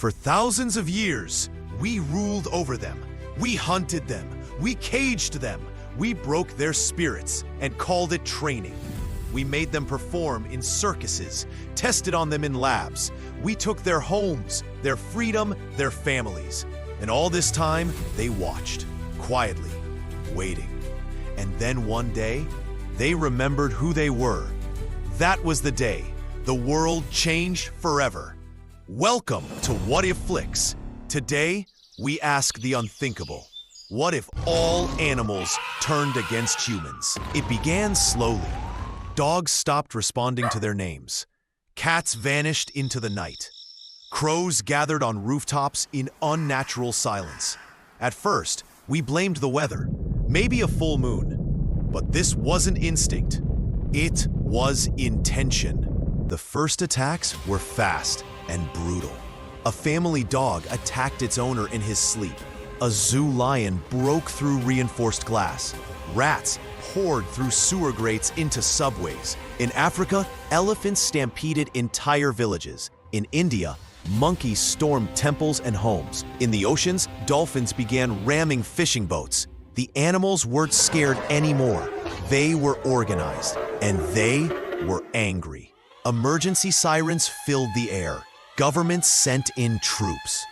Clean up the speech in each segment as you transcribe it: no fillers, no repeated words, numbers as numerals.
For thousands of years, we ruled over them. We hunted them. We caged them. We broke their spirits and called it training. We made them perform in circuses, tested on them in labs. We took their homes, their freedom, their families. And all this time, they watched, quietly, waiting. And then one day, they remembered who they were. That was the day the world changed forever. Welcome to What If Flix. Today, we ask the unthinkable. What if all animals turned against humans? It began slowly. Dogs stopped responding to their names. Cats vanished into the night. Crows gathered on rooftops in unnatural silence. At first, we blamed the weather, maybe a full moon. But this wasn't instinct. It was intention. The first attacks were fast and brutal. A family dog attacked its owner in his sleep. A zoo lion broke through reinforced glass. Rats poured through sewer grates into subways. In Africa, elephants stampeded entire villages. In India, monkeys stormed temples and homes. In the oceans, dolphins began ramming fishing boats. The animals weren't scared anymore. They were organized, and they were angry. Emergency sirens filled the air. Governments sent in troops.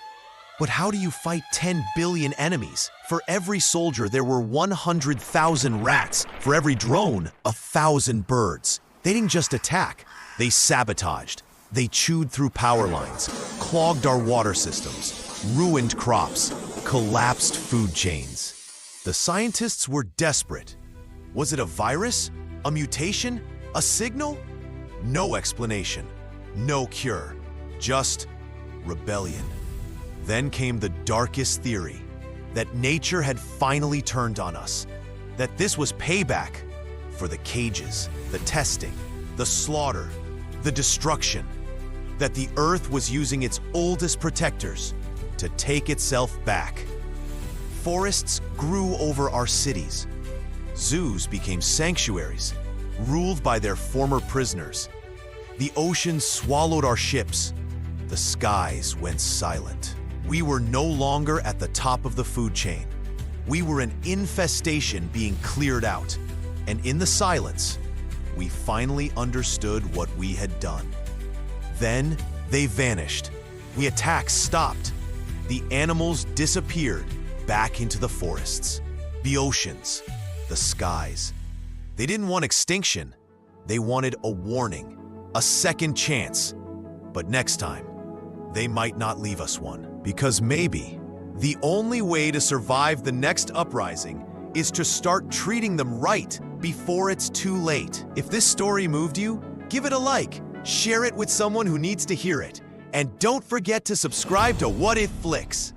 But how do you fight 10 billion enemies? For every soldier, there were 100,000 rats. For every drone, 1,000 birds. They didn't just attack. They sabotaged. They chewed through power lines, clogged our water systems, ruined crops, collapsed food chains. The scientists were desperate. Was it a virus? A mutation? A signal? No explanation. No cure. Just rebellion. Then came the darkest theory, that nature had finally turned on us, that this was payback for the cages, the testing, the slaughter, the destruction, that the earth was using its oldest protectors to take itself back. Forests grew over our cities. Zoos became sanctuaries, ruled by their former prisoners. The oceans swallowed our ships. The skies went silent. We were no longer at the top of the food chain. We were an infestation being cleared out. And in the silence, we finally understood what we had done. Then they vanished. The attacks stopped. The animals disappeared back into the forests, the oceans, the skies. They didn't want extinction. They wanted a warning, a second chance. But next time, they might not leave us one. Because maybe the only way to survive the next uprising is to start treating them right before it's too late. If this story moved you, give it a like, share it with someone who needs to hear it, and don't forget to subscribe to What If Flix.